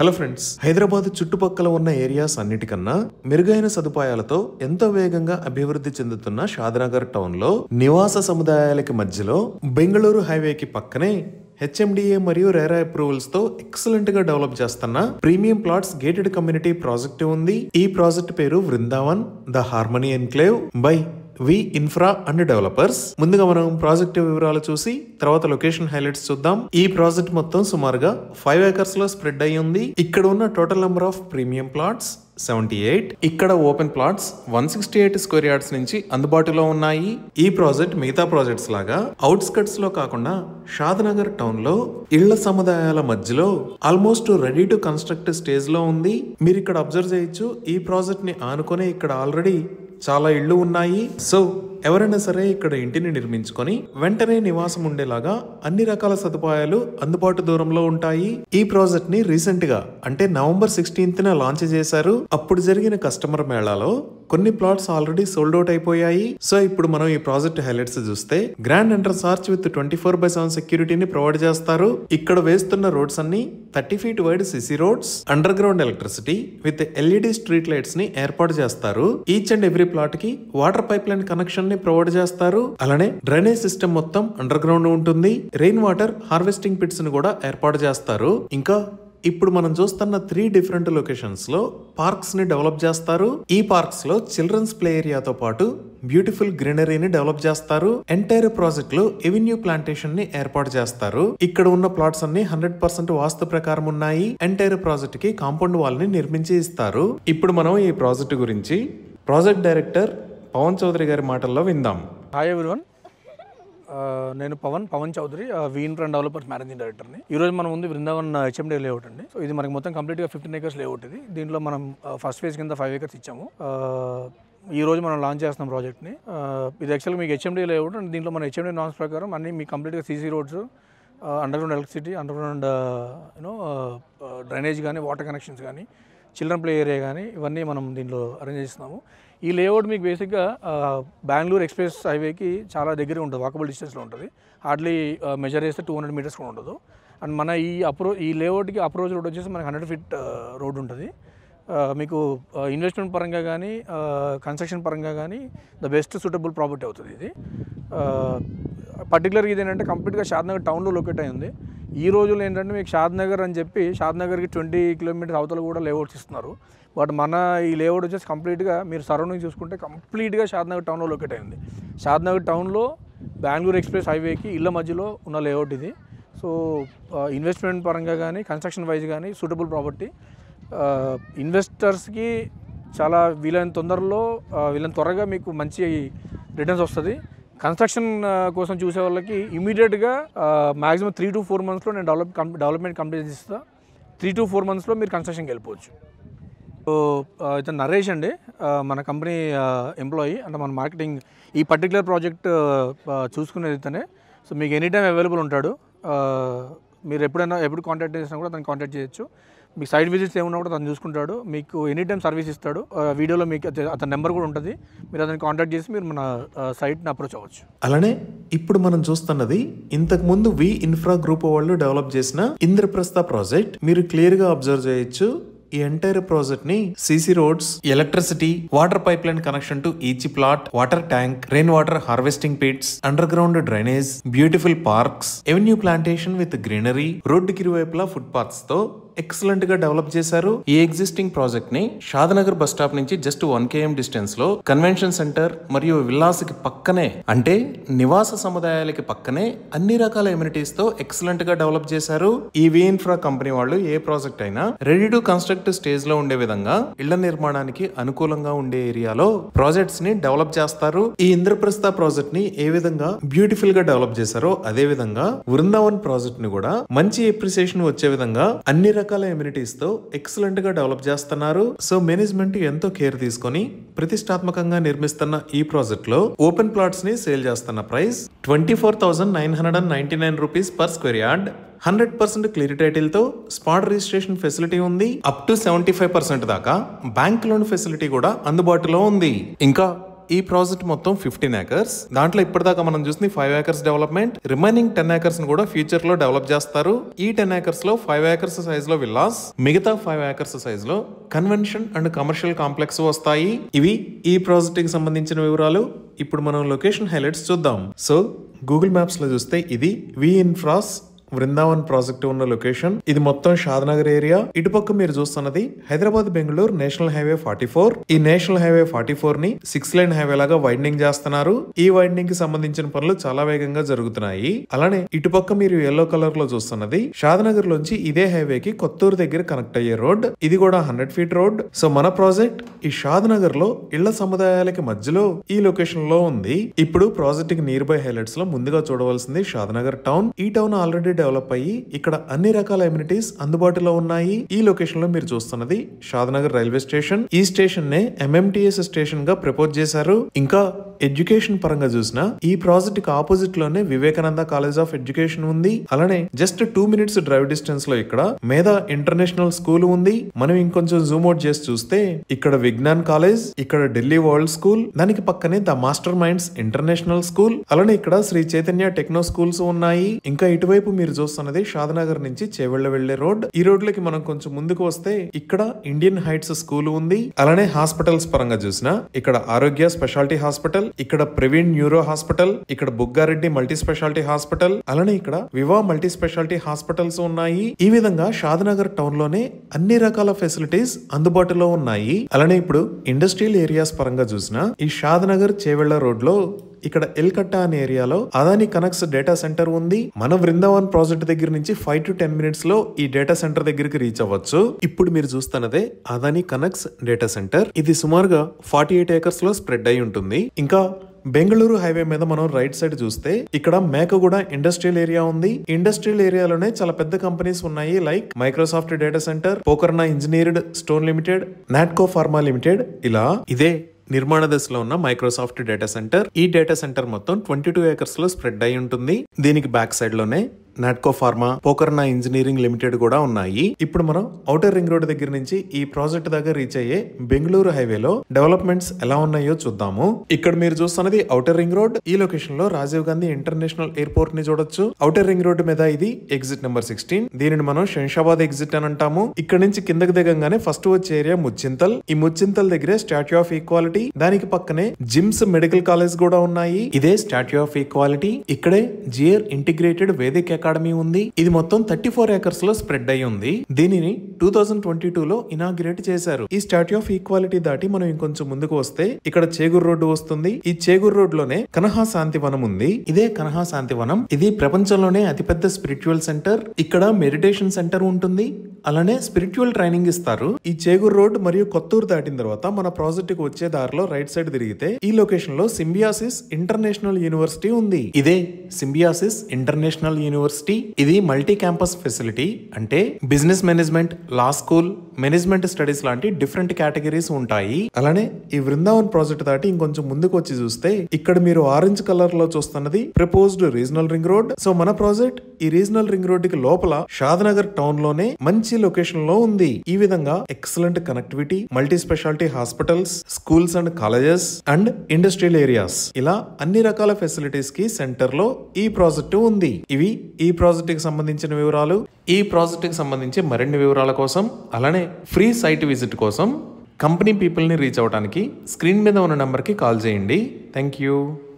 Hello friends, Hyderabad చుట్టుపక్కల ఉన్న areas అన్నిటికన్నా మెరుగైన సదుపాయాలతో ఎంతో వేగంగా అభివృద్ధి చెందుతున్న షాద్నగర్ టౌన్ లో నివాస సముదాయాలకి మధ్యలో బెంగళూరు హైవేకి పక్కనే హెచ్ఎండిఏ మరియు రేరా అప్రూవల్స్ తో ఎక్సలెంట్ గా డెవలప్ చేస్తున్న premium plots gated community project ఉంది. ఈ ప్రాజెక్ట్ పేరు Vrindavan the harmony enclave by V infra and developers. ముందుగా మనం ప్రాజెక్ట్ వివరాలు చూసి తర్వాత లొకేషన్ హైలైట్స్ చూద్దాం. ఈ ప్రాజెక్ట్ మొత్తం సుమారుగా 5 acres లో స్ప్రెడ్ అయి ఉంది. ఇక్కడ ఉన్న total number of premium plots 78. ఇక్కడ ఓపెన్ ప్లాట్స్ 168 స్క్వేర్ యార్డ్స్ నుంచి అందుబాటులో ఉన్నాయి. ఈ ప్రాజెక్ట్ మిగతా ప్రాజెక్ట్స్ లాగా అవుట్స్కట్స్ లో కాకుండా షాద్నగర్ టౌన్ లో ఇళ్ల సముదాయాల మధ్యలో almost ready to construct stage లో ఉంది. మీరు ఇక్కడ అబ్జర్వ్ చేయొచ్చు. ఈ ప్రాజెక్ట్ ని ఆనుకునే ఇక్కడ ఆల్రెడీ చాలా ఇళ్లు ఉన్నాయి. సో ఎవరైనా సరే ఇక్కడ ఇంటిని నిర్మించుకొని వెంటనే నివాసం ఉండేలాగా అన్ని రకాల సదుపాయాలు అందుబాటు దూరంలో ఉంటాయి. ఈ ప్రాజెక్ట్ ని రీసెంట్ గా అంటే November 16th లాంచ్ చేశారు. అప్పుడు జరిగిన కస్టమర్ మేళాలో కొన్ని ప్లాట్స్ ఆల్రెడీ సోల్డ్ అవుట్ అయిపోయాయి. సో ఇప్పుడు మనం ఈ ప్రాజెక్ట్ హైలైట్స్ చూస్తే గ్రాండ్ ఎంట్రన్స్ ఆర్చ్ విత్ 24/7 సెక్యూరిటీని ప్రొవైడ్ చేస్తారు. ఇక్కడ వేస్తున్న రోడ్స్ అన్ని 30 feet wide CC roads, under ground electricity with LED street lights ని ఏర్పాటు చేస్తారు. ఈచ్ అండ్ ఎవ్రీ ప్లాట్ కి వాటర్ పైప్ లైన్ కనెక్షన్ ని ప్రొవైడ్ చేస్తారు. అలానే డ్రైనేజ్ సిస్టమ్ మొత్తం అండర్ గ్రౌండ్ ఉంటుంది. రెయిన్ వాటర్ హార్వెస్టింగ్ పిట్స్ ని కూడా ఏర్పాటు చేస్తారు. ఇంకా ఇప్పుడు మనం చూస్తున్న 3 డిఫరెంట్ లొకేషన్స్ లో పార్క్స్ ని డెవలప్ చేస్తారు. ఈ పార్క్స్ లో చిల్డ్రన్స్ ప్లే ఏరియాతో పాటు బ్యూటిఫుల్ గ్రీనరీని డెవలప్ చేస్తారు. ఎంటైర్ ప్రాజెక్ట్ లో ఎవెన్యూ ప్లాంటేషన్ ని ఏర్పాటు చేస్తారు. ఇక్కడ ఉన్న ప్లాట్స్ అన్ని 100% వాస్తు ప్రకారం ఉన్నాయి. ఎంటైర్ ప్రాజెక్ట్ కి కాంపౌండ్ వాల్ ని నిర్మించి ఇస్తారు. ఇప్పుడు మనం ఈ ప్రాజెక్ట్ గురించి ప్రాజెక్ట్ డైరెక్టర్ పవన్ చౌదరి గారి మాటల్లో విందాం. హాయ్ ఎవ్రీవన్, నేను పవన్ చౌదరి, వి ఇన్ఫ్రా డెవలపర్స్ మేనేజింగ్ డైరెక్టర్ని. ఈరోజు మనం ఉంది వృందావన్ హెచ్ఎండి లేఅవుట్ అండి. సో ఇది మనకి మొత్తం కంప్లీట్గా 15 acres లేఅవుట్. ఇది దీంట్లో మనం ఫస్ట్ ఫేజ్ కింద 5 acres ఇచ్చాము. ఈ రోజు మనం లాంచ్ చేస్తున్నాం ప్రాజెక్ట్ని. ఇది యాక్చువల్గా మీకు హెచ్ఎండి లేఅవుట్ అండ్ దీంట్లో మన హెచ్ఎండి నామ్స్ ప్రకారం అన్ని మీకు కంప్లీట్గా CC roads, under ground electricity, under ground drainage కానీ, వాటర్ కనెక్షన్స్ కానీ, చిల్డ్రన్ ప్లే ఏరియా కానీ ఇవన్నీ మనం దీంట్లో అరేంజ్ చేస్తున్నాము. ఈ లేఅవుట్ మీకు బేసిక్గా బెంగళూరు ఎక్స్ప్రెస్ హైవేకి చాలా దగ్గరగా ఉంటుంది, వాకబుల్ డిస్టెన్స్లో ఉంటుంది. హార్డ్లీ మెజర్ చేస్తే 200 meters కూడా ఉండదు. అండ్ మన ఈ లేఅవుట్కి అప్రోచ్ రోడ్ వచ్చేసి మనకి 100 feet రోడ్ ఉంటుంది. మీకు ఇన్వెస్ట్మెంట్ పరంగా కానీ, కన్స్ట్రక్షన్ పరంగా కానీ ద బెస్ట్ సూటబుల్ ప్రాపర్టీ అవుతుంది ఇది. పర్టికులర్గా ఇది ఏంటంటే కంప్లీట్గా షాద్నగర్ టౌన్లో లొకేట్ అయి ఉంది. ఈ రోజుల్లో ఏంటంటే మీకు షాద్నగర్ అని చెప్పి షాద్నగర్కి 20 kilometers అవతల కూడా లేఅవుట్స్ ఇస్తున్నారు. బట్ మన ఈ లేఅవుట్ వచ్చేసి కంప్లీట్గా మీరు సరౌండింగ్ చూసుకుంటే కంప్లీట్గా షాద్నగర్ టౌన్లో లొకేట్ అయింది. షాద్నగర్ టౌన్లో బెంగళూరు ఎక్స్ప్రెస్ హైవేకి ఇళ్ళ మధ్యలో ఉన్న లేఅవుట్ ఇది. సో ఇన్వెస్ట్మెంట్ పరంగా కానీ, కన్స్ట్రక్షన్ వైజ్ కానీ సూటబుల్ ప్రాపర్టీ. ఇన్వెస్టర్స్కి చాలా వీళ్ళని త్వరగా మీకు మంచి రిటర్న్స్ వస్తుంది. కన్స్ట్రక్షన్ కోసం చూసే వాళ్ళకి ఇమీడియట్గా మ్యాక్సిమం 3 to 4 monthsలో నేను డెవలప్మెంట్ కంప్లీట్ చేస్తాను. 3 to 4 monthsలో మీరు కన్స్ట్రక్షన్కి వెళ్ళిపోవచ్చు. సో ఇతను నరేష్ అండి, మన కంపెనీ ఎంప్లాయీ. అంటే మన మార్కెటింగ్ ఈ పర్టికులర్ ప్రాజెక్ట్ చూసుకునేది ఇతనే. సో మీకు ఎనీ టైం అవైలబుల్ ఉంటాడు. మీరు ఎప్పుడు కాంటాక్ట్ చేసినా కూడా అతను కాంటాక్ట్ చేయొచ్చు. మీకు సైట్ విజిట్స్ ఏమన్నా కూడా తను చూసుకుంటాడు. మీకు ఎనీ టైం సర్వీస్ ఇస్తాడు. వీడియోలో మీకు అతని నెంబర్ కూడా ఉంటుంది. మీరు అతన్ని కాంటాక్ట్ చేసి మీరు మన సైట్ని అప్రోచ్ అవ్వచ్చు. అలానే ఇప్పుడు మనం చూస్తున్నది ఇంతకు ముందు వి ఇన్ఫ్రా గ్రూప్ వాళ్ళు డెవలప్ చేసిన ఇంద్రప్రస్థ ప్రాజెక్ట్. మీరు క్లియర్ గా అబ్జర్వ్ చేయొచ్చు. ఈ ఎంటైర్ ప్రాజెక్ట్ ని CC roads, electricity, water pipe line connection to each plot, water tank, rain water harvesting pits, under ground drainage, beautiful parks, avenue plantation with greenery, రోడ్డుకి ఇరువైపులా foot paths తో excellent గా develop చేశారు. ఈ existing project ని Shadnagar bus stop నుంచి just 1 km distance లో convention centre మరియు విల్లాస్ కి పక్కనే, అంటే నివాస సముదాయాలకి పక్కనే అన్ని రకాల ఎమ్యూనిటీస్ తో ఎక్సలెంట్ గా డెవలప్ చేశారు. ఈ వి ఇన్ఫ్రా కంపెనీ వాళ్ళు ఏ ప్రాజెక్ట్ అయినా రెడీ టు కన్స్ట్రక్ట్ స్టేజ్ లో ఉండే విధంగా ఇళ్ల నిర్మాణానికి అనుకూలంగా ఉండే ఏరియాలో ప్రాజెక్ట్స్ ని డెవలప్ చేస్తారు. ఈ ఇంద్రప్రస్థ ప్రాజెక్ట్ ని ఏ విధంగా బ్యూటిఫుల్ గా డెవలప్ చేశారో అదే విధంగా వృందావన్ ప్రాజెక్ట్ ని కూడా మంచి అప్రిసియేషన్ వచ్చే విధంగా అన్ని రకాల ఎమ్యూనిటీస్ తో ఎక్సలెంట్ గా డెవలప్ చేస్తున్నారు. సో మేనేజ్మెంట్ ఎంతో కేర్ తీసుకొని ప్రతిష్టాత్మకంగా నిర్మిస్తున్న ఈ ప్రాజెక్ట్ లో ఓపెన్ ప్లాట్స్ ని సేల్ చేస్తున్న price 24,999 rupees per square yard. 100% clear title తో స్పాట్ రిజిస్ట్రేషన్ ఫెసిలిటీ ఉంది. అప్ టు 75% దాకా బ్యాంక్ లోన్ ఫెసిలిటీ కూడా అందుబాటులో ఉంది. ఇంకా ఈ ప్రాజెక్ట్ మొత్తం 15 acres. దాంట్లో ఇప్పటిదాకా మనం చూసింది 5 acres డెవలప్మెంట్. రిమైనింగ్ 10 acres ను కూడా ఫ్యూచర్ లో డెవలప్ చేస్తారు. ఈ 10 acres లో 5 acres సైజ్ లో విల్లాస్, మిగతా 5 acres సైజ్ లో కన్వెన్షన్ అండ్ కమర్షియల్ కాంప్లెక్స్ వస్తాయి. ఇవి ఈ ప్రాజెక్ట్ కి సంబంధించిన వివరాలు. ఇప్పుడు మనం లొకేషన్ హైలైట్స్ చూద్దాం. సో గూగుల్ మ్యాప్స్ లో చూస్తే ఇది వి ఇన్ఫ్రాస్ వృందావన్ ప్రాజెక్ట్ ఉన్న లొకేషన్. ఇది మొత్తం షాద్నగర్ ఏరియా. ఇటుపక్క మీరు చూస్తున్నది హైదరాబాద్ బెంగళూరు నేషనల్ హైవే 44. ఈ నేషనల్ హైవే 44 ని 6 lane హైవే లాగా వైడనింగ్ చేస్తున్నారు. ఈ వైడనింగ్ కి సంబంధించిన పనులు చాలా వేగంగా జరుగుతున్నాయి. అలానే ఇటుపక్క మీరు ఎల్లో కలర్ లో చూస్తున్నది షాద్నగర్ లోంచి ఇదే హైవేకి కొత్తూరు దగ్గర కనెక్ట్ అయ్యే రోడ్. ఇది కూడా 100 feet రోడ్. సో మన ప్రాజెక్ట్ ఈ షాద్నగర్ లో ఇళ్ల సముదాయాలకి మధ్యలో ఈ లొకేషన్ లో ఉంది. ఇప్పుడు ప్రాజెక్ట్ కి నియర్ బై హైలైట్స్ లో ముందుగా చూడవలసింది షాద్నగర్ టౌన్. ఈ టౌన్ ఆల్రెడీ డెవలప్ అయ్యి ఇక్కడ అన్ని రకాల ఎమ్యూనిటీస్ అందుబాటులో ఉన్నాయి. ఈ లొకేషన్ లో మీరు చూస్తున్నది షాద్నగర్ రైల్వే స్టేషన్. ఈ స్టేషన్ నే MMTS స్టేషన్ గా ప్రపోజ్ చేశారు. ఇంకా ఎడ్యుకేషన్ పరంగా చూసినా ఈ ప్రాజెక్ట్ కి ఆపోజిట్ లోనే వివేకానంద కాలేజ్ ఆఫ్ ఎడ్యుకేషన్ ఉంది. అలానే జస్ట్ 2 minutes డ్రైవ్ డిస్టెన్స్ లో ఇక్కడ మేధా ఇంటర్నేషనల్ స్కూల్ ఉంది. మనం ఇంకొంచెం జూమ్ అవుట్ చేసి చూస్తే ఇక్కడ విజ్ఞాన్ కాలేజ్, ఇక్కడ ఢిల్లీ వరల్డ్ స్కూల్, దానికి పక్కనే the master minds international school, అలానే ఇక్కడ శ్రీ చైతన్య టెక్నో స్కూల్స్ ఉన్నాయి. ఇంకా ఇటువైపు మీరు చూస్తున్నది షాద్నగర్ నుంచి చేవెళ్ల వెళ్లే రోడ్. ఈ రోడ్లకి మనం కొంచెం ముందుకు వస్తే ఇక్కడ ఇండియన్ హైట్స్ స్కూల్ ఉంది. అలానే హాస్పిటల్స్ పరంగా చూసినా ఇక్కడ ఆరోగ్య స్పెషాలిటీ హాస్పిటల్, ఇక్కడ ప్రవీణ్ న్యూరో హాస్పిటల్, ఇక్కడ బుగ్గారెడ్డి మల్టీ స్పెషాలిటీ హాస్పిటల్, అలానే ఇక్కడ వివా మల్టీ స్పెషాలిటీ హాస్పిటల్స్ ఉన్నాయి. ఈ విధంగా షాద్నగర్ టౌన్ లోనే అన్ని రకాల ఫెసిలిటీస్ అందుబాటులో ఉన్నాయి. అలానే ఇప్పుడు ఇండస్ట్రియల్ ఏరియాస్ పరంగా చూసినా ఈ షాద్నగర్ చేవెళ్ల రోడ్ లో ఇక్కడ ఎల్కట్టా అనే ఏరియాలో అదాని కనెక్ట్స్ డేటా సెంటర్ ఉంది. మన వృందావన్ ప్రాజెక్ట్ దగ్గర నుంచి 5 to 10 minutes లో ఈ డేటా సెంటర్ దగ్గరికి రీచ్ అవ్వచ్చు. ఇప్పుడు మీరు చూస్తున్నదే అదాని కనెక్ట్స్ డేటా సెంటర్. ఇది సుమారుగా 48 acres లో స్ప్రెడ్ అయి ఉంటుంది. ఇంకా బెంగళూరు హైవే మీద మనం రైట్ సైడ్ చూస్తే ఇక్కడ మేకగూడ ఇండస్ట్రియల్ ఏరియా ఉంది. ఇండస్ట్రియల్ ఏరియాలోనే చాలా పెద్ద కంపెనీస్ ఉన్నాయి. Like Microsoft data centre, Pokarna engineered stone limited, Natco pharma limited. ఇలా ఇదే నిర్మాణ దశలో ఉన్న మైక్రోసాఫ్ట్ డేటా సెంటర్. ఈ డేటా సెంటర్ మొత్తం 22 acres లో స్ప్రెడ్ అయి ఉంటుంది. దీనికి బ్యాక్ సైడ్ లోనే Natco pharma, Pokarna engineering limited కూడా ఉన్నాయి. ఇప్పుడు మనం ఔటర్ రింగ్ రోడ్ దగ్గర నుంచి ఈ ప్రాజెక్ట్ దగ్గర రీచ్ అయ్యే బెంగళూరు హైవేలో డెవలప్మెంట్స్ ఎలా ఉన్నాయో చూద్దాము. ఇక్కడ మీరు చూస్తున్నది ఔటర్ రింగ్ రోడ్. ఈ లొకేషన్ లో రాజీవ్ గాంధీ ఇంటర్నేషనల్ ఎయిర్పోర్ట్ ని చూడొచ్చు. ఔటర్ రింగ్ రోడ్ మీద ఇది ఎగ్జిట్ నెంబర్ 16. దీనిని మనం శంషాబాద్ ఎగ్జిట్ అని అంటాము. ఇక్కడ నుంచి కిందకి దిగంగానే ఫస్ట్ వచ్చే ఏరియా ముచ్చింతల్. ఈ ముచ్చింతల్ దగ్గరే స్టాట్యూ ఆఫ్ ఈక్వాలిటీ, దానికి పక్కనే జిమ్స్ మెడికల్ కాలేజ్ కూడా ఉన్నాయి. ఇదే స్టాట్యూ ఆఫ్ ఈక్వాలిటీ. ఇక్కడే జియర్ ఇంటిగ్రేటెడ్ వేదిక్ అకాడమీ ఉంది. ఇది మొత్తం 34 acres లో స్ప్రెడ్ అయి ఉంది. దీనిని 2022 లో ఇనాగ్రేట్ చేశారు. ఈ స్టాట్యూ ఆఫ్ ఈక్వాలిటీ దాటి మనం ఇంకొంచెం ముందుకు వస్తే ఇక్కడ చేగూర్ రోడ్డు వస్తుంది. ఈ చేగూర్ రోడ్ లోనే కనహా శాంతివనం ఉంది. ఇదే కనహా శాంతివనం. ఇది ప్రపంచంలోనే అతిపెద్ద స్పిరిచువల్ సెంటర్. ఇక్కడ మెడిటేషన్ సెంటర్ ఉంటుంది. అలానే స్పిరిచువల్ ట్రైనింగ్ ఇస్తారు. ఈ చేగూర్ రోడ్ మరియు కొత్తూరు దాటిన తర్వాత మన ప్రాజెక్ట్ కు వచ్చే దారిలో రైట్ సైడ్ తిరిగితే ఈ లొకేషన్ లో సింబియాసిస్ ఇంటర్నేషనల్ యూనివర్సిటీ ఉంది. ఇదే సింబియాసిస్ ఇంటర్నేషనల్ యూనివర్సిటీ. ఇది మల్టీ క్యాంపస్ ఫెసిలిటీ. అంటే బిజినెస్ మేనేజ్మెంట్, లా స్కూల్, మేనేజ్మెంట్ స్టడీస్ లాంటి డిఫరెంట్ కేటగిరీస్ ఉంటాయి. అలానే ఈ వృందావన్ ప్రాజెక్ట్ దాటి ఇంకొంచెం ముందుకు వచ్చి చూస్తే ఇక్కడ మీరు ఆరెంజ్ కలర్ లో చూస్తున్నది proposed regional ring road. So మన ప్రాజెక్ట్ ఈ రీజనల్ రింగ్ రోడ్ కి లోపల షాద్నగర్ టౌన్ లోనే మంచి లొకేషన్ లో ఉంది. ఈ విధంగా excellent connectivity, multi speciality hospitals, schools and colleges and industrial areas, ఇలా అన్ని రకాల ఫెసిలిటీస్ కి సెంటర్ లో ఈ ప్రాజెక్ట్ ఉంది. ఇవి ఈ ప్రాజెక్ట్ కి సంబంధించిన వివరాలు. ఈ ప్రాజెక్ట్ కి సంబంధించి మరిన్ని వివరాల కోసం అలానే ఫ్రీ సైట్ విజిట్ కోసం కంపెనీ పీపుల్ ని రీచ్ అవడానికి స్క్రీన్ మీద ఉన్న నంబర్ కి కాల్ చేయండి. Thank you.